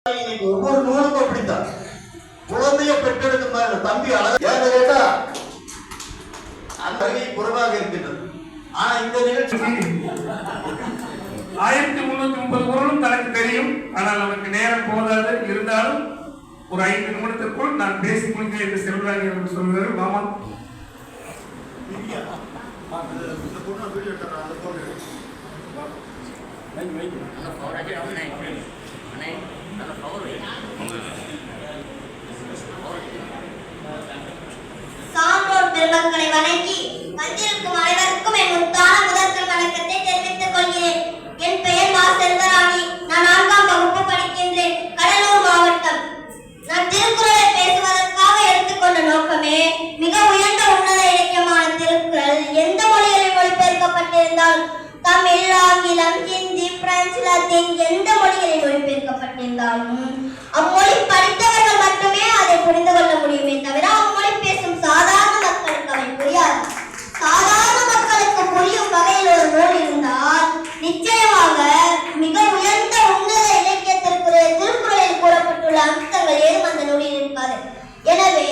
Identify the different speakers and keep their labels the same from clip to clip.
Speaker 1: ஒவ்வொரு நூலுக்கும் அப்படித்தான். குழந்தைய பெற்றெடுக்கும் தம்பி அழகு ஏன்னு கேட்டா அந்த வகை குறைவாக இருக்கின்றது. ஆனா இந்த நிகழ்ச்சி
Speaker 2: 1330 குரலும் தனக்கு தெரியும். ஆனால் நமக்கு நேரம் போதாது. இருந்தாலும் ஒரு 5 நிமிடத்திற்குள் நான் பேசி முடிக்கிறேன் என்று செல்வராணி அவர்கள் சொல்கிறார். மாமா
Speaker 3: சான்றோர் பெருமக்களை வணங்கி வந்திருக்கும் அனைவருக்கும் என் முத்தான முதற்கண் வணக்கத்தை தெரிவித்துக் கொள்கிறேன். என் பெயர் மா. செல்வராணி. நான் 4ஆம் வகுப்பு படிக்கின்றேன். கடலூர் மாவட்டம். நான் திருக்குறளை பேசுவதற்காக எடுத்துக்கொண்ட நோக்கமே மிக உயர்ந்த உன்னத இலக்கியமான திருக்குறள் எந்த மொழிகளில் மொழிபெயர்க்கப்பட்டிருந்தால் தமிழ், ஆங்கிலம், ஹிந்தி, பிரெஞ்சு, லத்தீன் எந்த மொழிகளில் மொழிபெயர்க்கப்பட்டிருந்தாலும் அம்மொழி படித்தவர்கள் மட்டுமே அதை புரிந்து கொள்ள முடியுமே தவிர அம்மொழி பேசும் சாதாரண மக்களுக்கு அவை புரியாது. சாதாரண மக்களுக்கு புரியும் வகையில் ஒரு நூல் இருந்தால் நிச்சயமாக மிக உயர்ந்த உன்னத இலக்கிய திருக்குறளில் கூறப்பட்டுள்ள அம்சங்கள் ஏதும் அந்த நூலில் இருக்காது. எனவே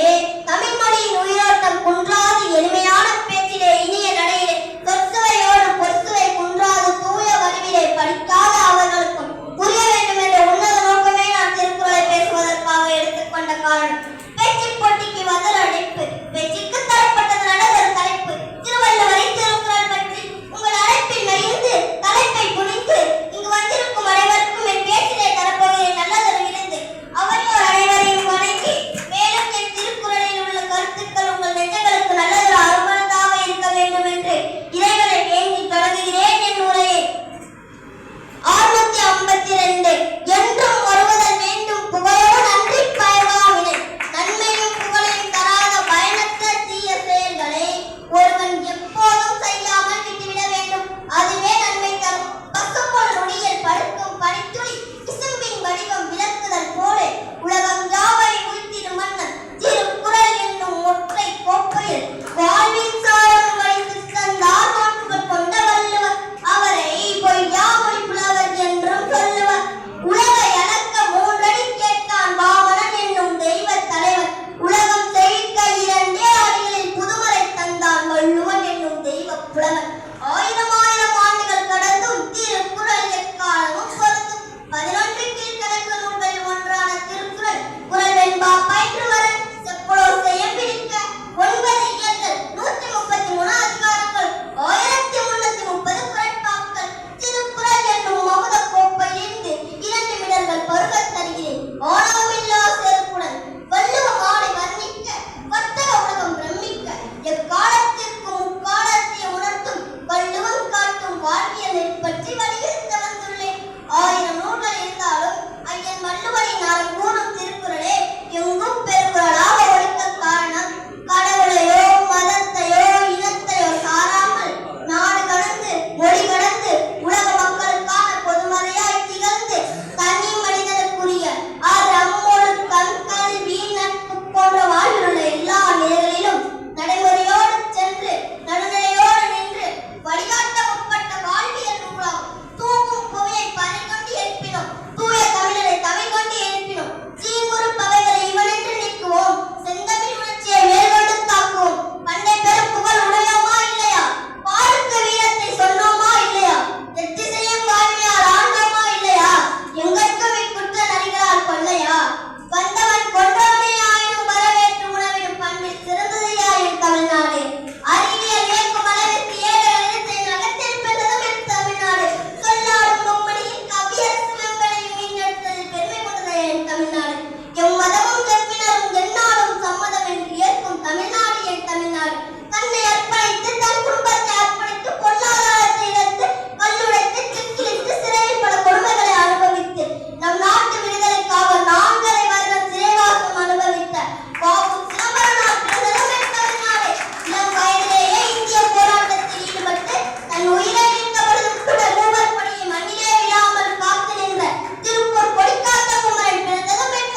Speaker 3: தமிழ் மொழியின் உயிரோட்டம் குன்றாது எளிமையான பேச்சிலே இனிய நடையிலே சொற்சுவையோடு பொற்சுவை குன்றாது தூய வடிவிலே படிக்காத அவர்களுக்கும் புரிய வேண்டும் என்ற உன்னத நோக்கமே நான் திருக்குறளை பேசுவதற்காக எடுத்துக்கொண்ட காரணம். பேச்சு போட்டிக்கு வதல் அழைப்பு, பேச்சுக்கு தரப்பட்டது நடந்தது தலைப்பு. திருவள்ளுவரை திருக்குறள் பற்றி உங்கள் அழைப்பில் மகிழ்ந்து தலைப்பை புனிந்து இங்கு வந்திருக்கும் அனைவருக்கும் என் பேச்சிலே தரப்போகிறேன் நல்லதொரு விருந்து. அவரையோர் அனைவரையும் வணங்கி மேலும் என் திருக்குறளில் உள்ள கருத்துக்கள் உங்கள் நெஞ்சங்களுக்கு நல்லதொரு அருமருந்தாக இருக்க வேண்டும் என்று இறைவனை வேண்டி தொடங்குகிறேன் என் உரையை. 652 என்றும் வருவதல் வேண்டும் புகழோ நன்றி பயவாவினை நன்மையும் புகழையும் தராத பயனற்ற தீய செயல்களை ஒருவன் எப்போதும் செய்யாமல் விட்டுவிட வேண்டும். அதுவே நன்மை தரும். பசும்பொன் நொடியில் படுக்கும் பனித்துளி விசும்பின் வடிவம் விளக்குதல் போல உலகம் யாவை உய்த்திடும் மன்னன் திருக்குறள் என்னும் ஒற்றை கோப்பையில் வாழ்வின் சாரம் வழித்து தந்தார் மாண்புகள் கொண்ட வள்ளுவர். அவரை பொய்யாமொழி புலவர் என்றும் சொல்லுவர். உலகை அளக்க 3 அடி கேட்டான் வாமனன் என்னும் தெய்வ தலைவர். உலகம் செழிக்க 2 அடிகளில் புதுமறை தந்தான் வள்ளுவன் என்னும் தெய்வ புலவர். 1000 ஆண்டுகள் கடந்தும் திருக்குறள் எக்காலமும் பொருந்தும். 11 கீழ்க்கணக்கு நூல்களில் ஒன்றான திருக்குறள் குறள் வெண்பா பயின்று வர செப்பலோ செய்யம் பிடிக்க 9 இயல்கள் 133 அதிகாரங்கள் 1330 குறட்பாக்கள். திருக்குறள் என்னும் மகுத கோப்பையிலிருந்து 2 மிடர்கள் பருகத் தருகிறேன். ஆணவமில்லா செருக்குடன் வள்ளுவ மாலை வர்ணிக்க வர்த்தக உலகம் பிரமிக்க எக்காலத்திற்கும் முக்காலத்தை உணர்த்தும் வள்ளுவம் காட்டும் வாழ்வியலை பற்றி வலியுறுத்த வந்துள்ளேன். 1000 நூல்கள் இருந்தாலும் ஐயன் வள்ளுவனின் அறம் கூறும் திருக்குறளே எங்கும் பெருக்குறளாக ஒழிக்க காரணம் கடவுளையோ மதத்தையோ இனத்தையோ சாராமல் நாடு கடந்து மொழி கடந்து உலக மக்களுக்கான பொதுமறையாய் திகழ்ந்து தனி மனிதனுக்குரிய அறம் ஒழுக்கம் கல்வி நட்பு போன்ற வாழ்விலுள்ள எல்லா நிலைகளிலும் நடைமுறையோடு சென்று நடுநிலையோடு நின்று வழிகாட்ட முற்பட்ட வாழ்வியல் நூலாகும். தூங்கும் புவியை பறிகொண்டு எழுப்பினோம், தூய தமிழரை தமிழ் கொண்டு எழுப்பினோம். தீங்குறு பகைகளை இவனென்று நீக்குவோம், செந்தமிழ் உணர்ச்சியை மேற்கொண்டு தாக்குவோம். பண்டை பெரும் புகழ் உடையோமா இல்லையா, பாருக்கு வீரத்தை சொன்னோமா இல்லையா, எத்திசையும் வாழ்வியால் ஆண்டோமா இல்லையா, எங்கட்கும் இக்குற்ற நரிகளால் கொள்ளையா, வந்தவன் கொன்றவனே ஆயினும் வரவேற்று உணவிடும் பண்பில் சிறந்ததையா என் தமிழ்நாடு. அறிவியல் இயக்கும் அளவிற்கு 7 எழுத்தை நகர்த்தெடுப்பதும் என் தமிழ்நாடு. சொல்லாடும் பொம்மணியின் கவியரசு வெம்பலையும் மீண்டெடுத்ததில் பெருமை கொண்டது என் தமிழ்நாடு. எம்மதமும் செப்பினரும் எந்நாளும் சம்மதம் என்று ஏற்கும் தமிழ்நாடு என் தமிழ்நாடு. தன்னை அர்ப்பணித்து தன் குடும்பத்தை அர்ப்பணித்து பொருளாதாரத்தை இழந்து கல்லுடைத்து சிக்கிலிட்டு சிறையில் பல கொடுமைகளை அனுபவித்து நம் நாட்டு விடுதலைக்காக 4 வருடம் சிறைவாசம் அனுபவித்த பாபு சிதம்பரனார் பிறந்ததும் என் தமிழ்நாடு. இளம் வயதிலேயே இந்திய போராட்டத்தில் ஈடுபட்டு தன் உயிரை நீக்கப்படுதும் கூட மூவர் பணியை மண்ணிலே விழாமல் காத்து நின்ற திருப்பூர் கொடிக்காத்த குமரன் பிறந்ததும் என்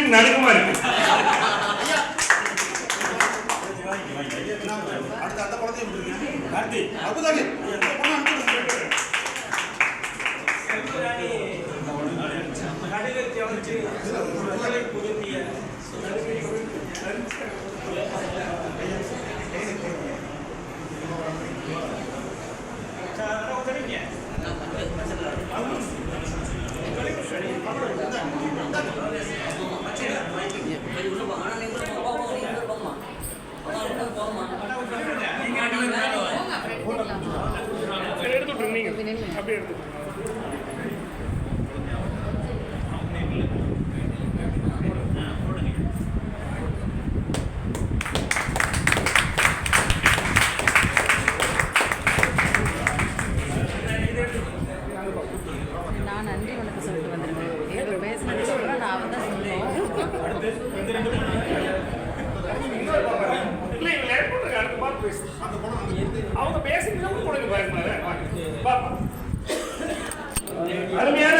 Speaker 2: எனக்கு நடுக்கமா இருக்கு.
Speaker 4: அந்த குழந்தைய விட்டுருங்க. கார்த்தி அபுதாபி
Speaker 2: எடுத்துட்டு நீங்க அப்படியே எடுத்து
Speaker 5: நான் நன்றி வணக்கம் சொல்லிட்டு வந்திருக்கேன். ஏதோ பேசினதுக்கப்புறம் நான் வந்து சொல்லணும்.
Speaker 2: இல்லை இவங்க ஏற்பட்டு அடுத்த பார்த்து பேசு. அவங்க பேசிட்டு உனக்கு பயமா அருமையான